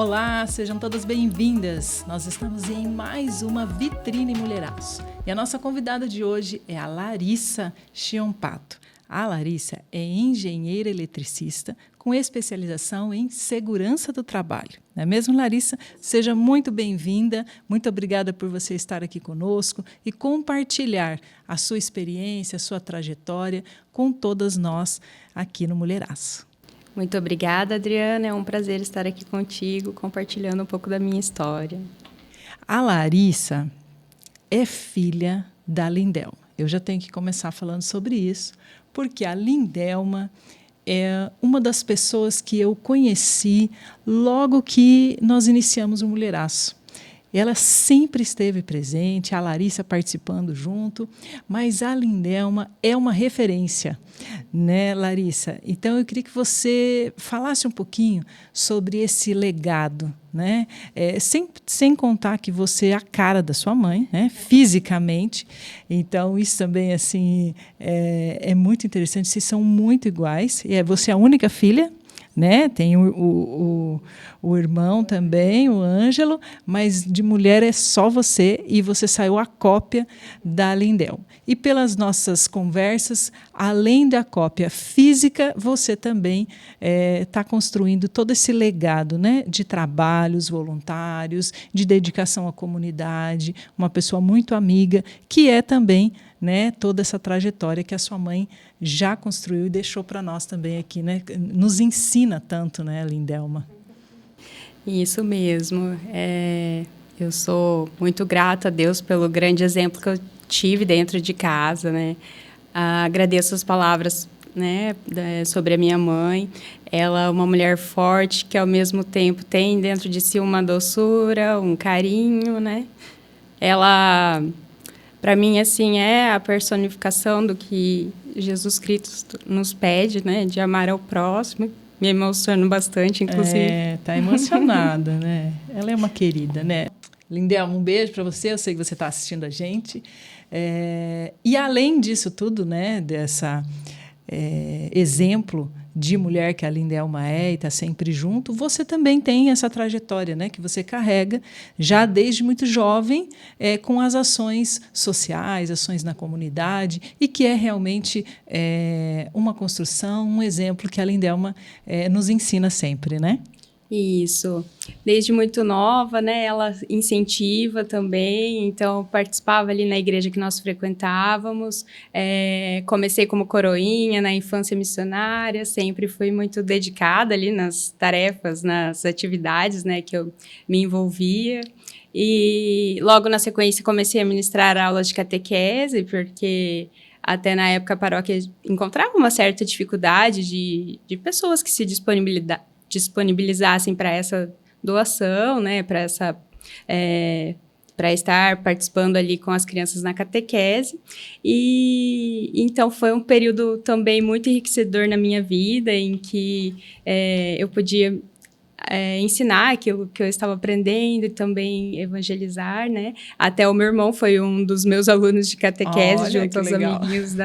Olá, sejam todas bem-vindas. Nós estamos em mais uma Vitrine Mulheraço. E a nossa convidada de hoje é a Larissa Chiompato. A Larissa é engenheira eletricista com especialização em segurança do trabalho. Não é mesmo, Larissa? Seja muito bem-vinda. Muito obrigada por você estar aqui conosco e compartilhar a sua experiência, a sua trajetória com todas nós aqui no Mulheraço. Muito obrigada, Adriana. É um prazer estar aqui contigo, compartilhando um pouco da minha história. A Larissa é filha da Lindelma. Eu já tenho que começar falando sobre isso, porque a Lindelma é uma das pessoas que eu conheci logo que nós iniciamos o Mulheraço. Ela sempre esteve presente, a Larissa participando junto, mas a Lindelma é uma referência, né, Larissa? Então, eu queria que você falasse um pouquinho sobre esse legado, né? Sem contar que você é a cara da sua mãe, né, fisicamente. Então, isso também assim, é muito interessante, vocês são muito iguais. E você é a única filha, né? Tem o irmão também, o Ângelo, mas de mulher é só você, e você saiu a cópia da Lindelma. E pelas nossas conversas, além da cópia física, você também está construindo todo esse legado, né, de trabalhos voluntários, de dedicação à comunidade, uma pessoa muito amiga, que é também, né, toda essa trajetória que a sua mãe já construiu e deixou para nós também aqui, né? Nos ensina tanto, né, Lindelma? Isso mesmo. Eu sou muito grata a Deus pelo grande exemplo que eu tive dentro de casa, né? Agradeço as palavras, né, sobre a minha mãe. Ela é uma mulher forte que, ao mesmo tempo, tem dentro de si uma doçura, um carinho, né? Ela, para mim, assim, é a personificação do que Jesus Cristo nos pede, né? De amar ao próximo. Me emociono bastante, inclusive. Tá emocionada, né? Ela é uma querida, né? Lindelma, um beijo para você. Eu sei que você está assistindo a gente. E além disso tudo, né? Dessa exemplo de mulher que a Lindelma é e está sempre junto, você também tem essa trajetória, né, que você carrega já desde muito jovem, com as ações sociais, ações na comunidade, e que é realmente uma construção, um exemplo que a Lindelma nos ensina sempre, né? Isso. Desde muito nova, né, ela incentiva também, então participava ali na igreja que nós frequentávamos, comecei como coroinha na infância missionária, sempre fui muito dedicada ali nas tarefas, nas atividades, né, que eu me envolvia. E logo na sequência comecei a ministrar aulas de catequese, porque até na época a paróquia encontrava uma certa dificuldade de pessoas que se disponibilizassem para essa doação, né, para estar participando ali com as crianças na catequese. E então foi um período também muito enriquecedor na minha vida, em que eu podia ensinar aquilo que eu estava aprendendo e também evangelizar, né? Até o meu irmão foi um dos meus alunos de catequese. Olha, junto aos amiguinhos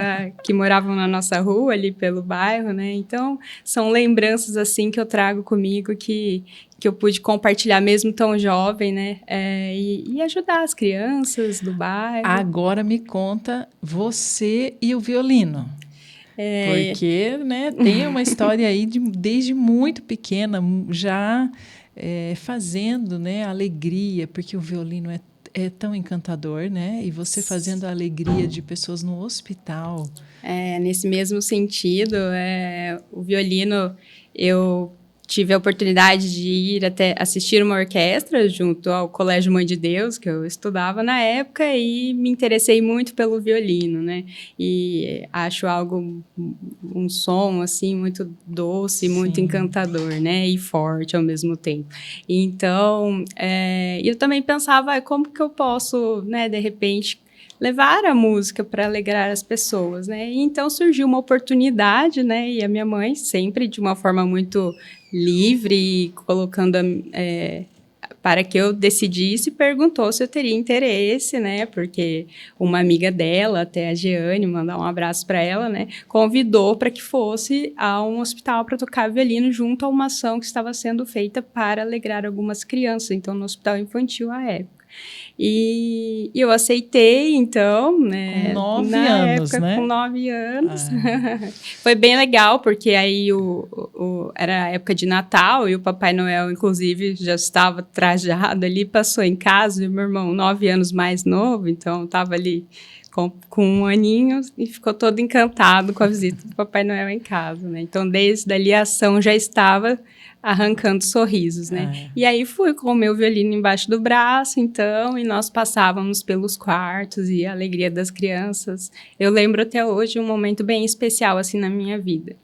que moravam na nossa rua, ali pelo bairro, né? Então, são lembranças, assim, que eu trago comigo, que eu pude compartilhar mesmo tão jovem, né? E ajudar as crianças do bairro. Agora me conta você e o violino. Porque, né, tem uma história aí desde muito pequena, já fazendo, né, alegria, porque o violino é tão encantador, né? E você fazendo a alegria de pessoas no hospital. Nesse mesmo sentido, o violino, eu tive a oportunidade de ir até assistir uma orquestra junto ao Colégio Mãe de Deus, que eu estudava na época, e me interessei muito pelo violino, né? E acho um som, assim, muito doce, sim, muito encantador, né? E forte ao mesmo tempo. Então, eu também pensava, como que eu posso, né, de repente, levar a música para alegrar as pessoas, né? E então surgiu uma oportunidade, né? E a minha mãe, sempre de uma forma muito livre, colocando para que eu decidisse, perguntou se eu teria interesse, né? Porque uma amiga dela, até a Jeane, mandar um abraço para ela, né? Convidou para que fosse a um hospital para tocar violino junto a uma ação que estava sendo feita para alegrar algumas crianças, então no hospital infantil à época. E eu aceitei, então, né? Com 9 na anos, época, né? com 9 anos. Foi bem legal, porque aí era a época de Natal e o Papai Noel, inclusive, já estava trajado ali, passou em casa, e meu irmão, 9 anos mais novo, então estava ali com 1 aninho e ficou todo encantado com a visita do Papai Noel em casa, né? Então, desde ali a ação já estava arrancando sorrisos, né? E aí fui com o meu violino embaixo do braço, então, e nós passávamos pelos quartos e a alegria das crianças. Eu lembro até hoje um momento bem especial, assim, na minha vida.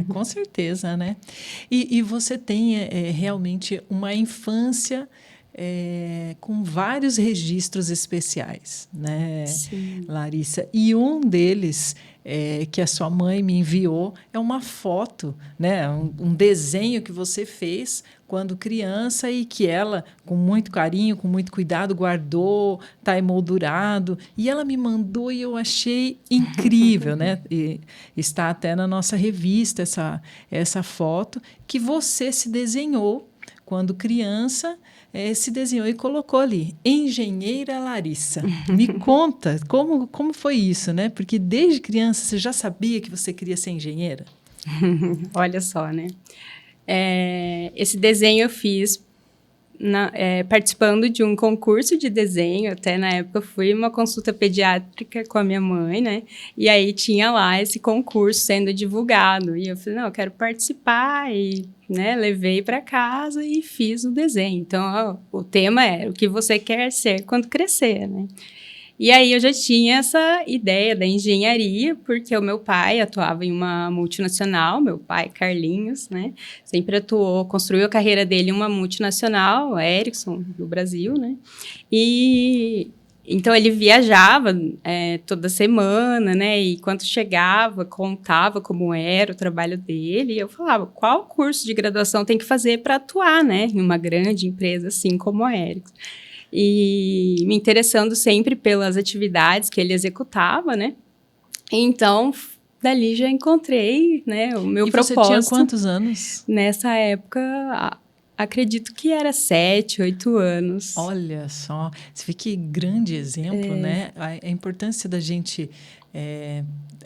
Com certeza, né? E você tem realmente uma infância com vários registros especiais, né, Sim. Larissa? E um deles que a sua mãe me enviou é uma foto, né, um desenho que você fez quando criança e que ela, com muito carinho, com muito cuidado, guardou, está emoldurado. E ela me mandou e eu achei incrível, né? E está até na nossa revista essa foto que você se desenhou quando criança. Se desenhou e colocou ali, Engenheira Larissa. Me conta como foi isso, né? Porque desde criança você já sabia que você queria ser engenheira? Olha só, né? Esse desenho eu fiz participando de um concurso de desenho. Até na época fui uma consulta pediátrica com a minha mãe, né? E aí tinha lá esse concurso sendo divulgado. E eu falei, não, eu quero participar e... né, levei para casa e fiz o desenho. Então, o tema era o que você quer ser quando crescer, né? E aí eu já tinha essa ideia da engenharia, porque o meu pai atuava em uma multinacional, meu pai, Carlinhos, né? Sempre atuou, construiu a carreira dele em uma multinacional, a Ericsson, do Brasil, né? E... então, ele viajava toda semana, né? E quando chegava, contava como era o trabalho dele. E eu falava, qual curso de graduação tem que fazer para atuar, né? Em uma grande empresa assim como a Ericsson. E me interessando sempre pelas atividades que ele executava, né? Então, dali já encontrei, né, o meu propósito. E você tinha quantos anos? Nessa época... acredito que era 7, 8 anos. Olha só, você vê que grande exemplo, né? A importância da gente,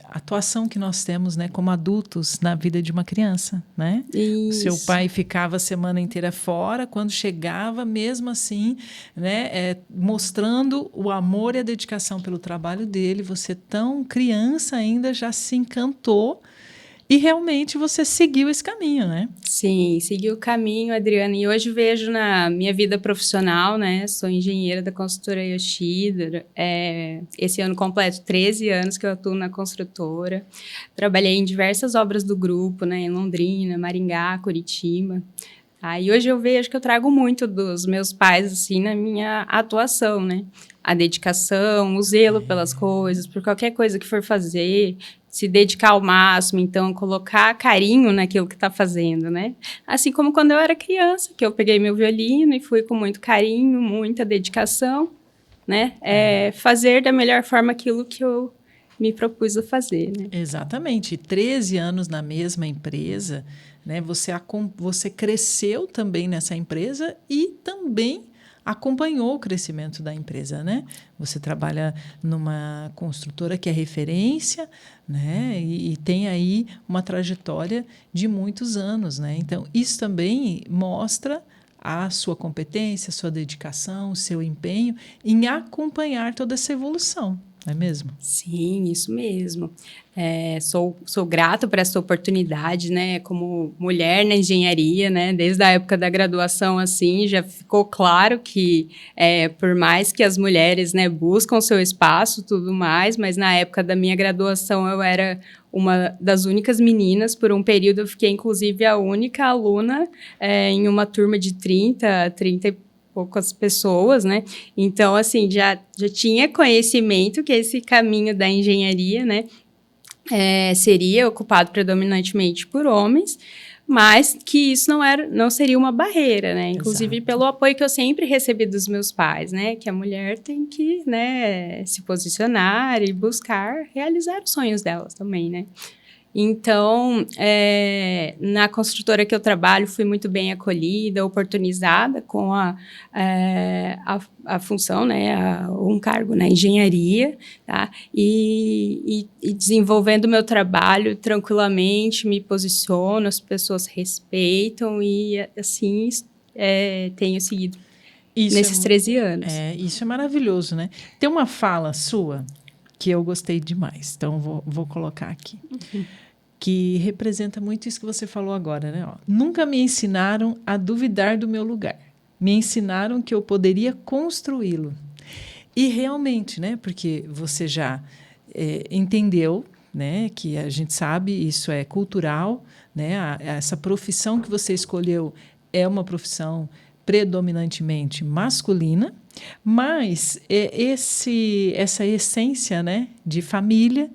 a atuação que nós temos, né, como adultos na vida de uma criança, né? Isso. O seu pai ficava a semana inteira fora, quando chegava, mesmo assim, né, mostrando o amor e a dedicação pelo trabalho dele. Você, tão criança ainda, já se encantou. E realmente você seguiu esse caminho, né? Sim, segui o caminho, Adriana. E hoje vejo na minha vida profissional, né? Sou engenheira da construtora Yoshida. Esse ano completo 13 anos que eu atuo na construtora. Trabalhei em diversas obras do grupo, né? Em Londrina, Maringá, Curitiba. E hoje eu vejo que eu trago muito dos meus pais, assim, na minha atuação, né? A dedicação, o zelo pelas coisas, por qualquer coisa que for fazer, se dedicar ao máximo, então colocar carinho naquilo que está fazendo, né? Assim como quando eu era criança, que eu peguei meu violino e fui com muito carinho, muita dedicação, né? Fazer da melhor forma aquilo que eu me propus a fazer, né? Exatamente. 13 anos na mesma empresa, né? Você cresceu também nessa empresa e também acompanhou o crescimento da empresa, né? Você trabalha numa construtora que é referência, né? E tem aí uma trajetória de muitos anos, né? Então, isso também mostra a sua competência, a sua dedicação, o seu empenho em acompanhar toda essa evolução, não é mesmo? Sim, isso mesmo. Sou grata por essa oportunidade, né? Como mulher na engenharia, né? Desde a época da graduação, assim, já ficou claro que, por mais que as mulheres, né, buscam seu espaço, tudo mais, mas na época da minha graduação eu era uma das únicas meninas. Por um período eu fiquei, inclusive, a única aluna em uma turma de 30 e poucas pessoas, né? Então, assim, já tinha conhecimento que esse caminho da engenharia, né, seria ocupado predominantemente por homens, mas que isso não seria uma barreira, né? Inclusive pelo apoio que eu sempre recebi dos meus pais, né? Que a mulher tem que, né, se posicionar e buscar realizar os sonhos delas também, né? Então, na construtora que eu trabalho, fui muito bem acolhida, oportunizada com a função, né, um cargo na engenharia, tá? E desenvolvendo o meu trabalho tranquilamente, me posiciono, as pessoas respeitam e, assim, tenho seguido nesses 13 anos. Isso é maravilhoso, né? Tem uma fala sua que eu gostei demais, então vou colocar aqui. Que representa muito isso que você falou agora, né? Ó, nunca me ensinaram a duvidar do meu lugar. Me ensinaram que eu poderia construí-lo. E realmente, né? Porque você já entendeu, né? Que a gente sabe, isso é cultural, né? Essa profissão que você escolheu é uma profissão predominantemente masculina, mas essa essência, né, de família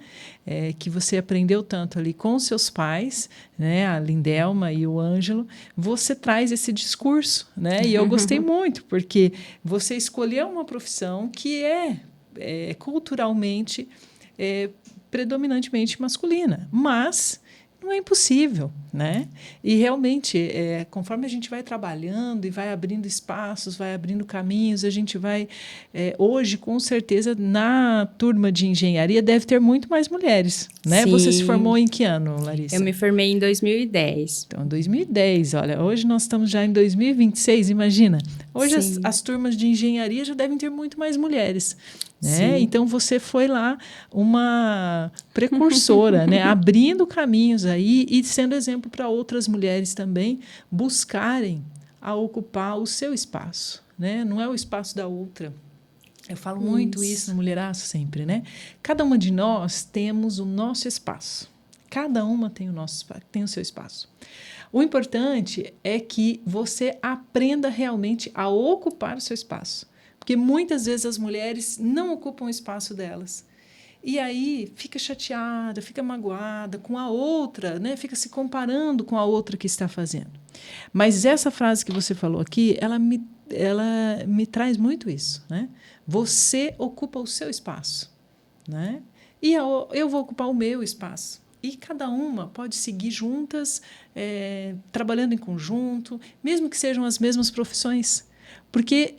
que você aprendeu tanto ali com os seus pais, né, a Lindelma e o Ângelo, você traz esse discurso, né? E eu gostei muito, porque você escolheu uma profissão que é culturalmente predominantemente masculina, mas não é impossível, né? E realmente, conforme a gente vai trabalhando e vai abrindo espaços, vai abrindo caminhos, a gente vai... hoje, com certeza, na turma de engenharia deve ter muito mais mulheres, né? Sim. Você se formou em que ano, Larissa? Eu me formei em 2010. Então, 2010, olha, hoje nós estamos já em 2026, imagina. Hoje as turmas de engenharia já devem ter muito mais mulheres. Né? Então, você foi lá uma precursora, né? Abrindo caminhos aí e sendo exemplo para outras mulheres também buscarem a ocupar o seu espaço. Né? Não é o espaço da outra. Eu falo muito isso no Mulheraço sempre. Né? Cada uma de nós temos o nosso espaço. Cada uma tem o seu espaço. O importante é que você aprenda realmente a ocupar o seu espaço. Porque muitas vezes as mulheres não ocupam o espaço delas. E aí fica chateada, fica magoada com a outra, né? Fica se comparando com a outra que está fazendo. Mas essa frase que você falou aqui, ela me traz muito isso. Né? Você ocupa o seu espaço. Né? E eu vou ocupar o meu espaço. E cada uma pode seguir juntas, trabalhando em conjunto, mesmo que sejam as mesmas profissões. Porque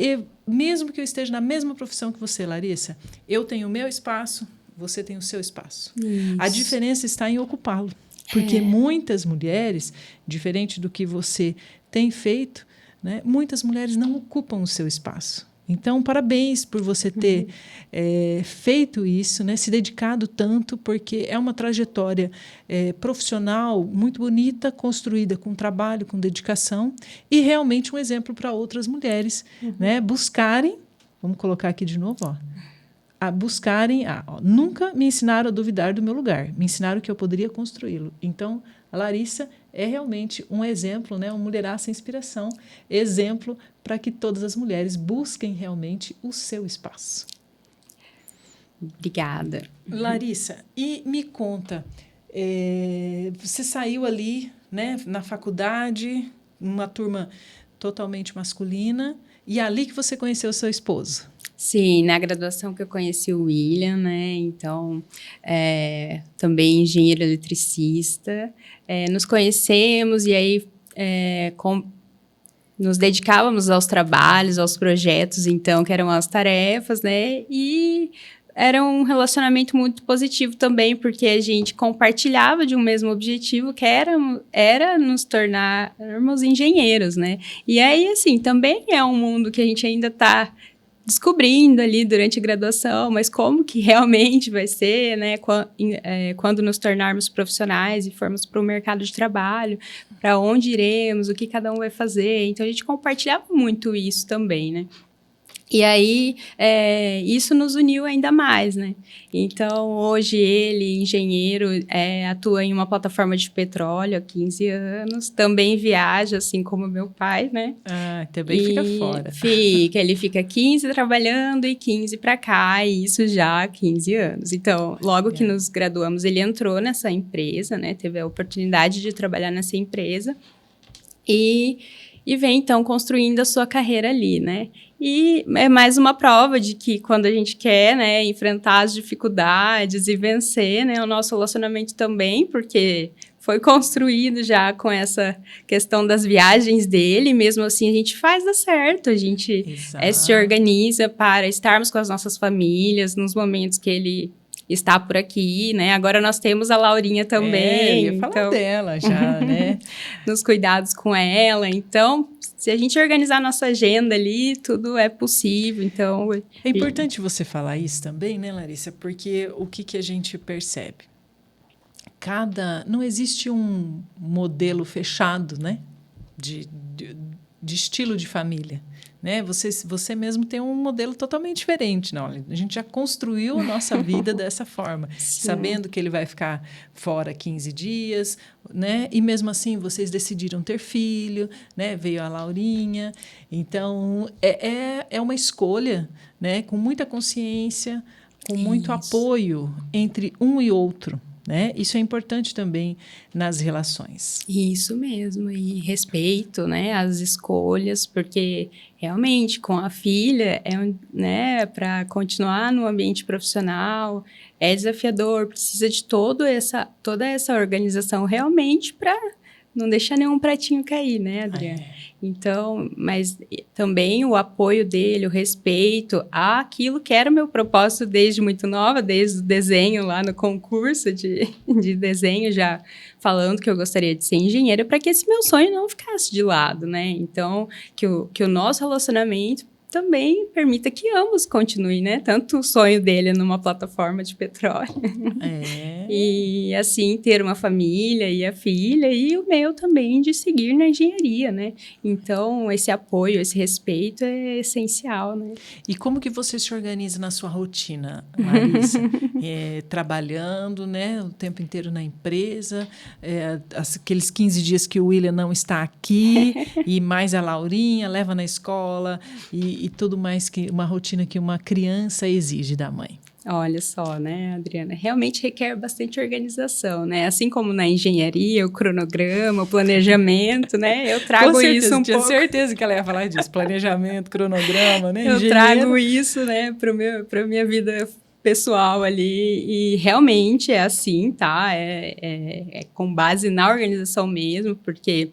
mesmo que eu esteja na mesma profissão que você, Larissa, eu tenho o meu espaço, você tem o seu espaço. Isso. A diferença está em ocupá-lo. Porque muitas mulheres, diferente do que você tem feito, né, muitas mulheres não ocupam o seu espaço. Então, parabéns por você ter feito isso, né, se dedicado tanto, porque é uma trajetória profissional muito bonita, construída com trabalho, com dedicação, e realmente um exemplo para outras mulheres, né, buscarem, vamos colocar aqui de novo, nunca me ensinaram a duvidar do meu lugar, me ensinaram que eu poderia construí-lo. Então, a Larissa é realmente um exemplo, né, uma mulheraça inspiração, exemplo para que todas as mulheres busquem realmente o seu espaço. Obrigada. Larissa, e me conta, você saiu ali, né, na faculdade, uma turma totalmente masculina, e é ali que você conheceu seu esposo? Sim, na graduação que eu conheci o William, né? Então, também engenheiro eletricista. Nos conhecemos e aí nos dedicávamos aos trabalhos, aos projetos, então, que eram as tarefas, né? E era um relacionamento muito positivo também, porque a gente compartilhava de um mesmo objetivo, que era nos tornarmos engenheiros, né? E aí, assim, também é um mundo que a gente ainda está descobrindo ali durante a graduação, mas como que realmente vai ser, né, quando nos tornarmos profissionais e formos para o mercado de trabalho, para onde iremos, o que cada um vai fazer. Então, a gente compartilhava muito isso também, né? E aí, isso nos uniu ainda mais, né? Então, hoje ele, engenheiro, atua em uma plataforma de petróleo há 15 anos, também viaja, assim como meu pai, né? Ah, também fica fora. Ele fica 15 trabalhando e 15 para cá, e isso já há 15 anos. Então, logo que nos graduamos, ele entrou nessa empresa, né? Teve a oportunidade de trabalhar nessa empresa e vem, então, construindo a sua carreira ali, né? E é mais uma prova de que quando a gente quer, né, enfrentar as dificuldades e vencer, né, o nosso relacionamento também, porque foi construído já com essa questão das viagens dele, mesmo assim a gente faz dar certo, a gente se organiza para estarmos com as nossas famílias nos momentos que ele está por aqui, né? Agora nós temos a Laurinha também. Eu ia falar dela já, né? Nos cuidados com ela, então... Se a gente organizar a nossa agenda ali, tudo é possível, então... É importante você falar isso também, né, Larissa? Porque o que a gente percebe? Não existe um modelo fechado, né? De estilo de família. Né? Você mesmo tem um modelo totalmente diferente. Não, a gente já construiu a nossa vida dessa forma, sabendo que ele vai ficar fora 15 dias, né? E mesmo assim vocês decidiram ter filho, né? Veio a Laurinha. Então, é uma escolha, né? Com muita consciência, com muito apoio entre um e outro. Né? Isso é importante também nas relações. Isso mesmo, e respeito, né, às escolhas, porque realmente com a filha, né, para continuar no ambiente profissional, é desafiador, precisa de toda essa organização realmente para não deixar nenhum pratinho cair, né, Adriana? Então, mas também o apoio dele, o respeito àquilo que era o meu propósito desde muito nova, desde o desenho lá no concurso de desenho, já falando que eu gostaria de ser engenheira, para que esse meu sonho não ficasse de lado, né? Então, que o nosso relacionamento também permita que ambos continuem, né? Tanto o sonho dele numa plataforma de petróleo. E, assim, ter uma família e a filha, e o meu também de seguir na engenharia, né? Então, esse apoio, esse respeito é essencial, né? E como que você se organiza na sua rotina, Larissa? Trabalhando, né? O tempo inteiro na empresa, aqueles 15 dias que o William não está aqui, e mais a Laurinha, leva na escola, e tudo mais, que uma rotina que uma criança exige da mãe. Olha só, né, Adriana? Realmente requer bastante organização, né? Assim como na engenharia, o cronograma, o planejamento, né? Eu trago isso um pouco... Tinha certeza que ela ia falar disso. Planejamento, cronograma, né? Eu trago isso, né, para minha vida pessoal ali, e realmente é assim, tá? É com base na organização mesmo, porque...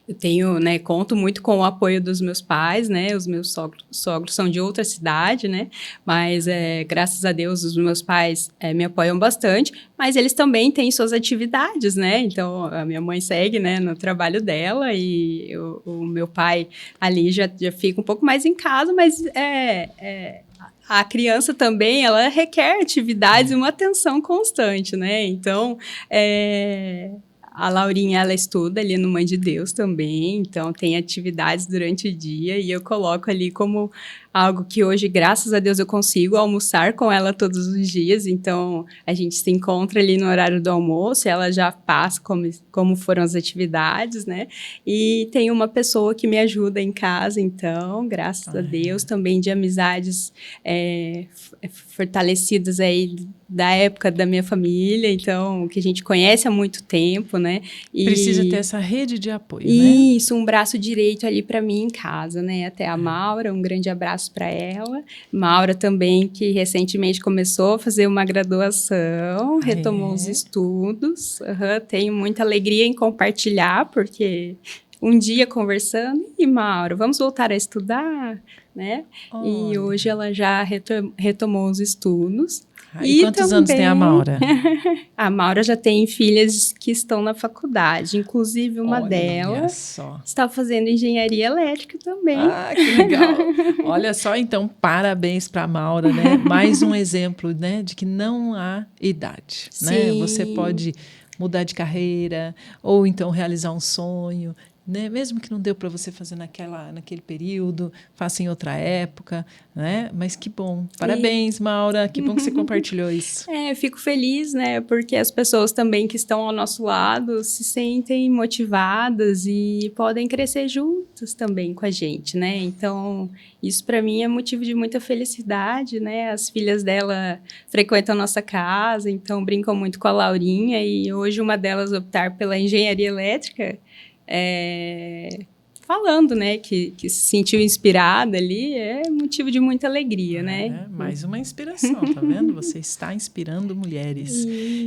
eu tenho, né, conto muito com o apoio dos meus pais, né, os meus sogros são de outra cidade, né, mas graças a Deus os meus pais me apoiam bastante, mas eles também têm suas atividades, né, então a minha mãe segue, né, no trabalho dela, e o meu pai ali já fica um pouco mais em casa, mas a criança também, ela requer atividades e uma atenção constante, né, então a Laurinha, ela estuda ali no Mãe de Deus também, então tem atividades durante o dia, e eu coloco ali como algo que hoje, graças a Deus, eu consigo almoçar com ela todos os dias, então a gente se encontra ali no horário do almoço, ela já passa como foram as atividades, né? E tem uma pessoa que me ajuda em casa, então, graças a Deus, também de amizades fortalecidas aí da época da minha família, então, que a gente conhece há muito tempo, né? E precisa ter essa rede de apoio, né? Isso, um braço direito ali para mim em casa, né? Até a Maura, um grande abraço para ela. Maura também, que recentemente começou a fazer uma graduação, retomou os estudos. Tenho muita alegria em compartilhar, porque um dia conversando, e Maura, vamos voltar a estudar, né? E hoje ela já retomou os estudos. E quantos também, anos tem a Maura? A Maura já tem filhas que estão na faculdade, inclusive uma delas está fazendo engenharia elétrica também. Ah, que legal! Olha só, então, parabéns para a Maura, né? Mais um exemplo, né, de que não há idade, né? Você pode mudar de carreira ou então realizar um sonho, né? Mesmo que não deu para você fazer naquele período, faça em outra época, né? Mas que bom. Parabéns, Maura. Que bom que você compartilhou isso. Fico feliz, né? Porque as pessoas também que estão ao nosso lado se sentem motivadas e podem crescer juntas também com a gente, né? Então, isso para mim é motivo de muita felicidade, né? As filhas dela frequentam a nossa casa, então brincam muito com a Laurinha e hoje uma delas optar pela engenharia elétrica, falando, né, que se sentiu inspirada ali, é motivo de muita alegria, né? Mais uma inspiração, tá vendo? Você está inspirando mulheres.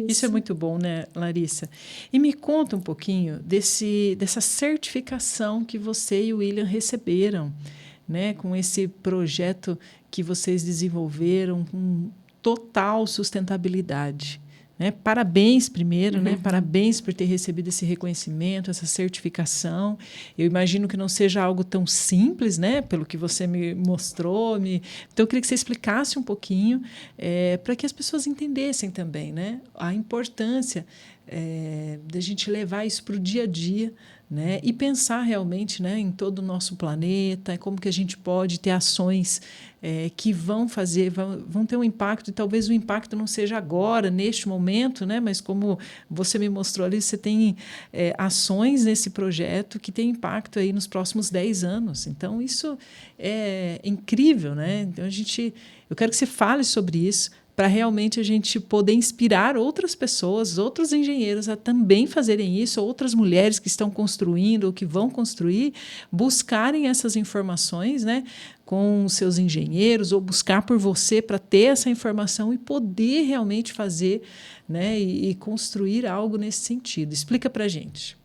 Isso é muito bom, né, Larissa? E me conta um pouquinho dessa certificação que você e o William receberam, né, com esse projeto que vocês desenvolveram com total sustentabilidade. Né? Parabéns primeiro, né? Parabéns por ter recebido esse reconhecimento, essa certificação. Eu imagino que não seja algo tão simples, né? Pelo que você me mostrou. Então, eu queria que você explicasse um pouquinho para que as pessoas entendessem também, né? A importância da gente levar isso para o dia a dia, né? E pensar realmente, né, em todo o nosso planeta, como que a gente pode ter ações que vão ter um impacto, e talvez o impacto não seja agora, neste momento, né, mas como você me mostrou ali, você tem ações nesse projeto que tem impacto aí nos próximos 10 anos. Então, isso é incrível, né? Então, eu quero que você fale sobre isso, para realmente a gente poder inspirar outras pessoas, outros engenheiros a também fazerem isso, outras mulheres que estão construindo ou que vão construir, buscarem essas informações, né, com os seus engenheiros, ou buscar por você para ter essa informação e poder realmente fazer, né, e construir algo nesse sentido. Explica para a gente.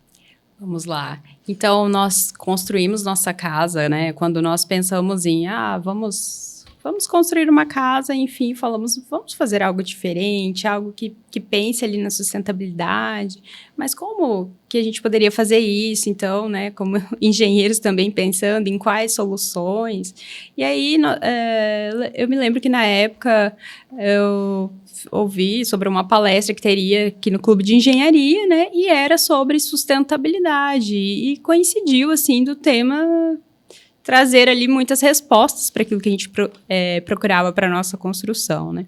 Vamos lá. Então, nós construímos nossa casa, né? Quando nós pensamos em, vamos construir uma casa, enfim, falamos, vamos fazer algo diferente, algo que pense ali na sustentabilidade. Mas como que a gente poderia fazer isso, então, né? Como engenheiros também pensando em quais soluções. E aí, eu me lembro que na época eu ouvi sobre uma palestra que teria aqui no Clube de Engenharia, né? E era sobre sustentabilidade. E coincidiu, assim, do tema trazer ali muitas respostas para aquilo que a gente procurava para a nossa construção, né?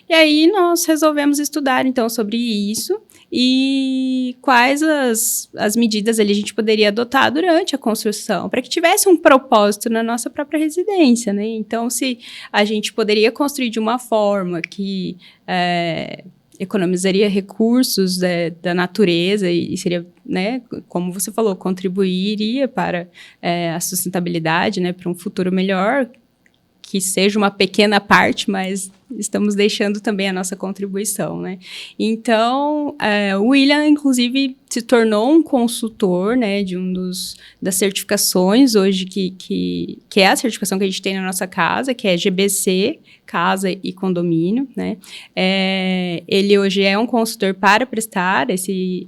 E aí nós resolvemos estudar, então, sobre isso e quais as medidas ali a gente poderia adotar durante a construção, para que tivesse um propósito na nossa própria residência, né? Então, se a gente poderia construir de uma forma que economizaria recursos da natureza e seria, né, como você falou, contribuiria para a sustentabilidade, né, para um futuro melhor, que seja uma pequena parte, mas estamos deixando também a nossa contribuição, né? Então, o William, inclusive, se tornou um consultor, né, de das certificações hoje, que é a certificação que a gente tem na nossa casa, que é GBC, Casa e Condomínio, né? Ele hoje é um consultor para prestar esse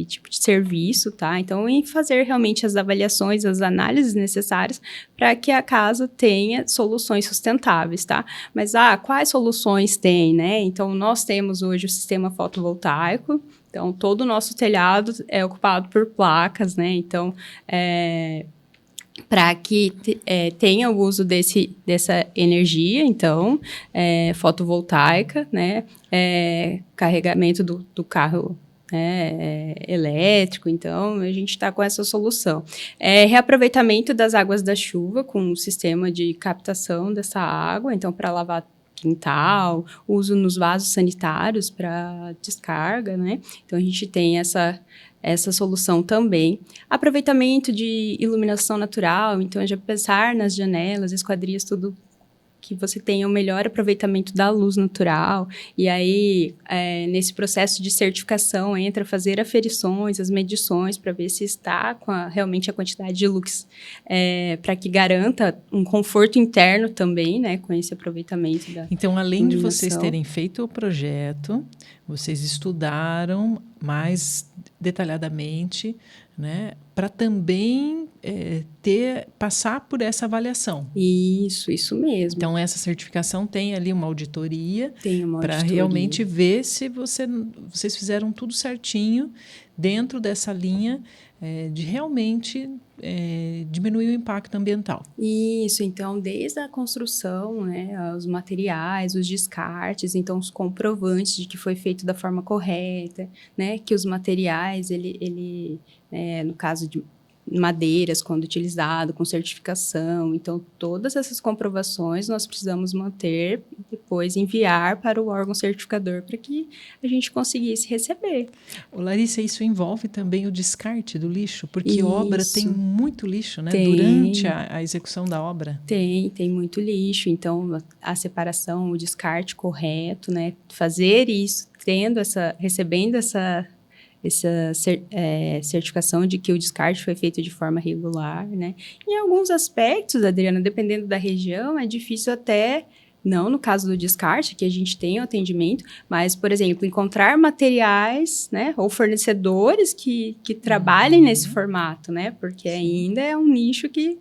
tipo de serviço, tá? Então, em fazer realmente as avaliações, as análises necessárias para que a casa tenha soluções sustentáveis, tá? Mas, quais soluções tem, né? Então, nós temos hoje o sistema fotovoltaico. Então, todo o nosso telhado é ocupado por placas, né? Então, para que tenha o uso dessa energia, então, fotovoltaica, né? Carregamento do carro elétrico, então a gente está com essa solução. Reaproveitamento das águas da chuva com um sistema de captação dessa água, então, para lavar quintal, uso nos vasos sanitários para descarga, né? Então, a gente tem essa solução também. Aproveitamento de iluminação natural, então, já pensar nas janelas, esquadrias, tudo que você tenha o melhor aproveitamento da luz natural. E aí, nesse processo de certificação, entra fazer aferições, as medições, para ver se está com realmente a quantidade de lux, para que garanta um conforto interno também, né, com esse aproveitamento da Então, além iluminação. De vocês terem feito o projeto, vocês estudaram mais detalhadamente, né, para também passar por essa avaliação. Isso mesmo. Então, essa certificação tem ali uma auditoria para auditoria. realmente ver se vocês fizeram tudo certinho dentro dessa linha de realmente diminuir o impacto ambiental. Isso, então, desde a construção, né, os materiais, os descartes, então, os comprovantes de que foi feito da forma correta, né, que os materiais, no caso de madeiras, quando utilizado, com certificação. Então, todas essas comprovações nós precisamos manter e depois enviar para o órgão certificador para que a gente conseguisse receber. Larissa, isso envolve também o descarte do lixo? Porque obra tem muito lixo, né? Durante a execução da obra. Tem muito lixo. Então, a separação, o descarte correto, né? Fazer isso, recebendo essa certificação de que o descarte foi feito de forma regular, né? Em alguns aspectos, Adriana, dependendo da região, é difícil até, não no caso do descarte, que a gente tem o atendimento, mas, por exemplo, encontrar materiais, né? Ou fornecedores que trabalhem nesse formato, né? Porque ainda é um nicho que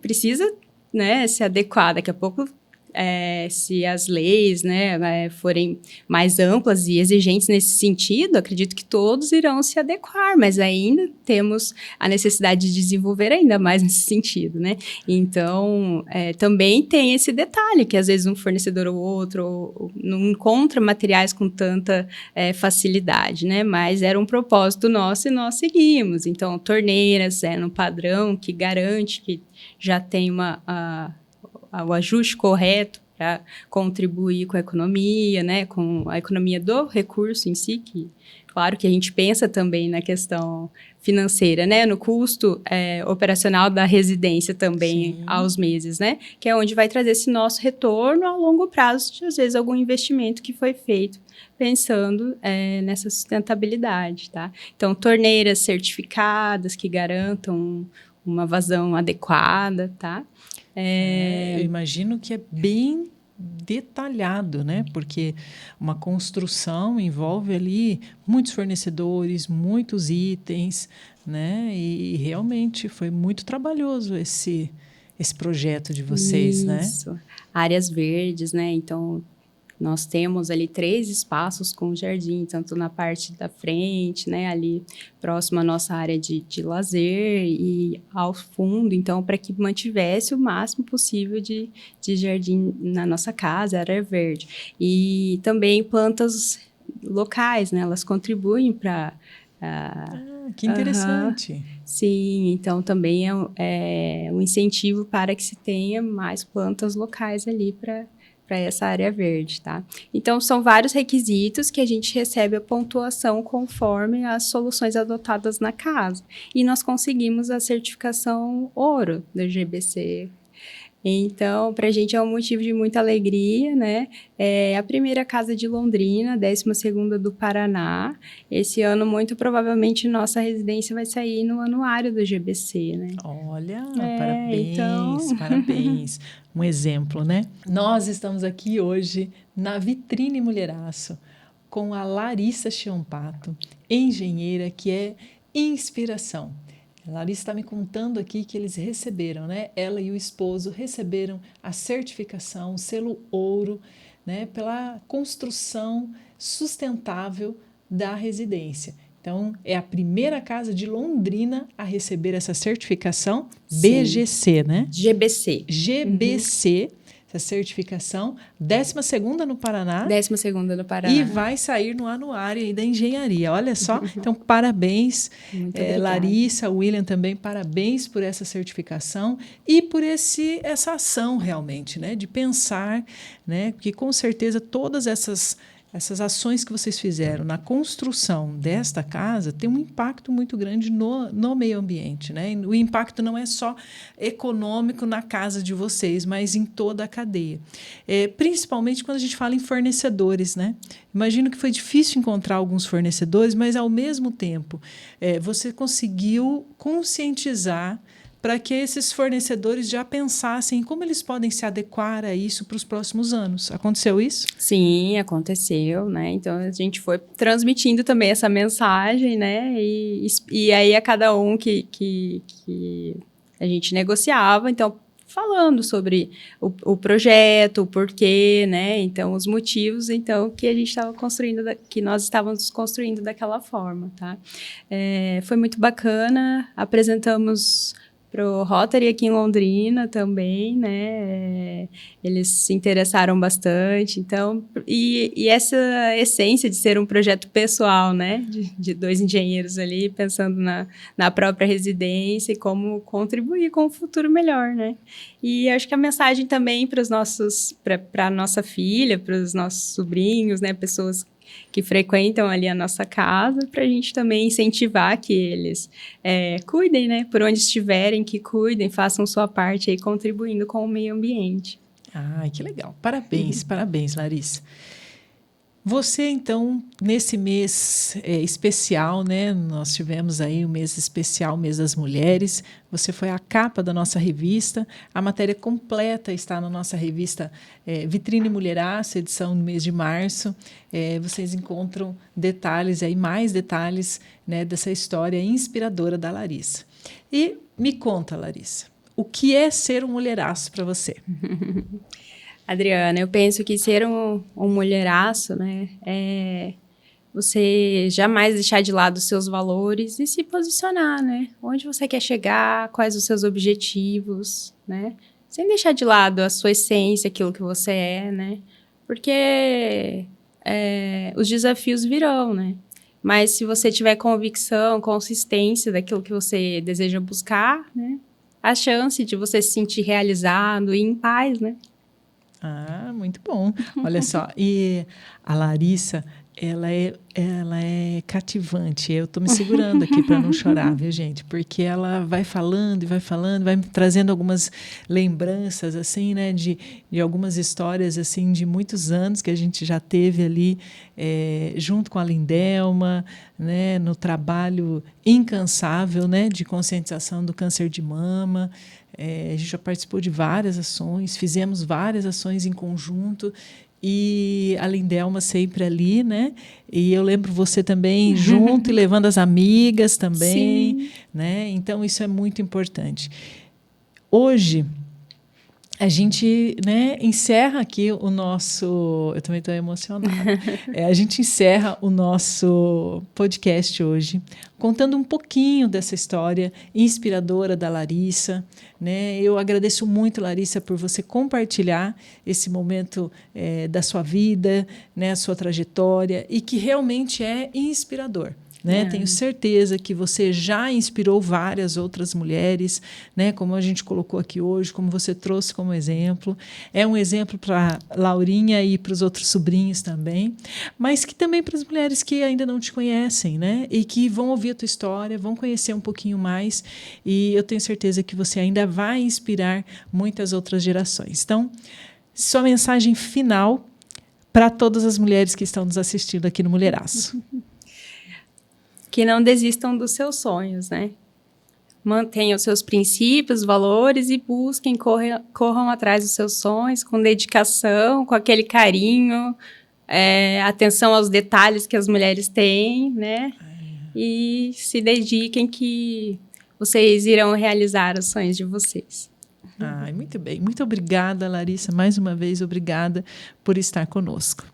precisa, né, se adequar. Daqui a pouco, se as leis, né, forem mais amplas e exigentes nesse sentido, acredito que todos irão se adequar, mas ainda temos a necessidade de desenvolver ainda mais nesse sentido, né? Então, também tem esse detalhe, que às vezes um fornecedor ou outro não encontra materiais com tanta facilidade, né? Mas era um propósito nosso e nós seguimos. Então, torneiras no padrão que garante que já tem o ajuste correto para contribuir com a economia, né, com a economia do recurso em si, que claro que a gente pensa também na questão financeira, né, no custo operacional da residência também. Sim. Aos meses, né, que é onde vai trazer esse nosso retorno a longo prazo de, às vezes, algum investimento que foi feito pensando nessa sustentabilidade, tá? Então, torneiras certificadas que garantam uma vazão adequada, tá? Eu imagino que é bem detalhado, né? Porque uma construção envolve ali muitos fornecedores, muitos itens, né? E realmente foi muito trabalhoso esse projeto de vocês, né? Isso. Áreas verdes, né? Então, nós temos ali 3 espaços com jardim, tanto na parte da frente, né, ali próximo à nossa área de lazer e ao fundo, então, para que mantivesse o máximo possível de jardim na nossa casa, área verde. E também plantas locais, né, elas contribuem para... que interessante. Sim, então também é um incentivo para que se tenha mais plantas locais ali para essa área verde, tá? Então, são vários requisitos que a gente recebe a pontuação conforme as soluções adotadas na casa. E nós conseguimos a certificação ouro da GBC. Então, para a gente é um motivo de muita alegria, né? É a primeira casa de Londrina, a 12ª do Paraná. Esse ano, muito provavelmente, nossa residência vai sair no anuário do GBC, né? Olha, parabéns. Um exemplo, né? Nós estamos aqui hoje na Vitrine Mulheraço com a Larissa Chiampato, engenheira que é inspiração. A Larissa está me contando aqui que eles receberam, né? Ela e o esposo receberam a certificação, o selo ouro, né? Pela construção sustentável da residência. Então, é a primeira casa de Londrina a receber essa certificação. Sim. BGC, né? GBC. GBC. Essa certificação, 12ª no Paraná. 12ª no Paraná. E vai sair no anuário aí da engenharia. Olha só. Então, parabéns, Larissa, William também, parabéns por essa certificação e por essa ação realmente, né? De pensar, né? Porque com certeza todas essas ações que vocês fizeram na construção desta casa tem um impacto muito grande no meio ambiente, né? E o impacto não é só econômico na casa de vocês, mas em toda a cadeia. Principalmente quando a gente fala em fornecedores, né? Imagino que foi difícil encontrar alguns fornecedores, mas, ao mesmo tempo, você conseguiu conscientizar para que esses fornecedores já pensassem em como eles podem se adequar a isso para os próximos anos. Aconteceu isso? Sim, aconteceu, né? Então, a gente foi transmitindo também essa mensagem, né? E aí, a cada um que a gente negociava, então, falando sobre o projeto, o porquê, né? Então, os motivos, então, que a gente estava construindo, que nós estávamos construindo daquela forma, tá? Foi muito bacana, apresentamos pro Rotary aqui em Londrina também, né? Eles se interessaram bastante, então, e essa essência de ser um projeto pessoal, né? De 2 engenheiros ali pensando na própria residência e como contribuir com um futuro melhor, né? E acho que a mensagem também para a nossa filha, para os nossos sobrinhos, né? Pessoas que frequentam ali a nossa casa, para a gente também incentivar que eles cuidem, né? Por onde estiverem, que cuidem, façam sua parte aí, contribuindo com o meio ambiente. Ai, que legal. Parabéns, parabéns, Larissa. Você, então, nesse mês especial, né? Nós tivemos aí o mês especial, mês das mulheres. Você foi a capa da nossa revista. A matéria completa está na nossa revista Vitrine Mulheraço, edição do mês de março. Vocês encontram detalhes aí, mais detalhes, né, dessa história inspiradora da Larissa. E me conta, Larissa, o que é ser um mulheraço para você? Adriana, eu penso que ser um mulheraço, né, é você jamais deixar de lado os seus valores e se posicionar, né? Onde você quer chegar, quais os seus objetivos, né? Sem deixar de lado a sua essência, aquilo que você é, né? Porque os desafios virão, né? Mas se você tiver convicção, consistência daquilo que você deseja buscar, né? A chance de você se sentir realizado e em paz, né? Ah, muito bom. Olha só, e a Larissa, ela é cativante. Eu estou me segurando aqui para não chorar, viu, gente? Porque ela vai falando e vai falando, vai me trazendo algumas lembranças, assim, né, de algumas histórias, assim, de muitos anos que a gente já teve ali junto com a Lindelma, né, no trabalho incansável, né, de conscientização do câncer de mama. A gente já participou de várias ações, fizemos várias ações em conjunto, e a Lindelma sempre ali, né? E eu lembro você também junto e levando as amigas também, sim, né? Então, isso é muito importante. Hoje, a gente, né, encerra aqui o nosso... Eu também estou emocionada. A gente encerra o nosso podcast hoje contando um pouquinho dessa história inspiradora da Larissa, né? Eu agradeço muito, Larissa, por você compartilhar esse momento da sua vida, né, a sua trajetória, e que realmente é inspirador. Né? Tenho certeza que você já inspirou várias outras mulheres, né? Como a gente colocou aqui hoje, como você trouxe como exemplo. É um exemplo para Laurinha e para os outros sobrinhos também, mas que também para as mulheres que ainda não te conhecem, né? E que vão ouvir a tua história, vão conhecer um pouquinho mais, e eu tenho certeza que você ainda vai inspirar muitas outras gerações. Então, sua mensagem final para todas as mulheres que estão nos assistindo aqui no Mulheraço. Que não desistam dos seus sonhos, né? Mantenham os seus princípios, valores e busquem, corram atrás dos seus sonhos com dedicação, com aquele carinho, atenção aos detalhes que as mulheres têm, né? E se dediquem que vocês irão realizar os sonhos de vocês. Ai, muito bem. Muito obrigada, Larissa. Mais uma vez, obrigada por estar conosco.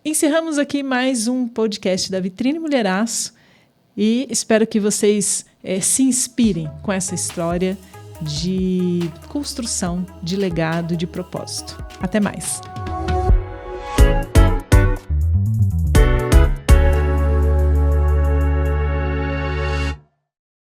Encerramos aqui mais um podcast da Vitrine Mulheraço e espero que vocês se inspirem com essa história de construção, de legado, de propósito. Até mais!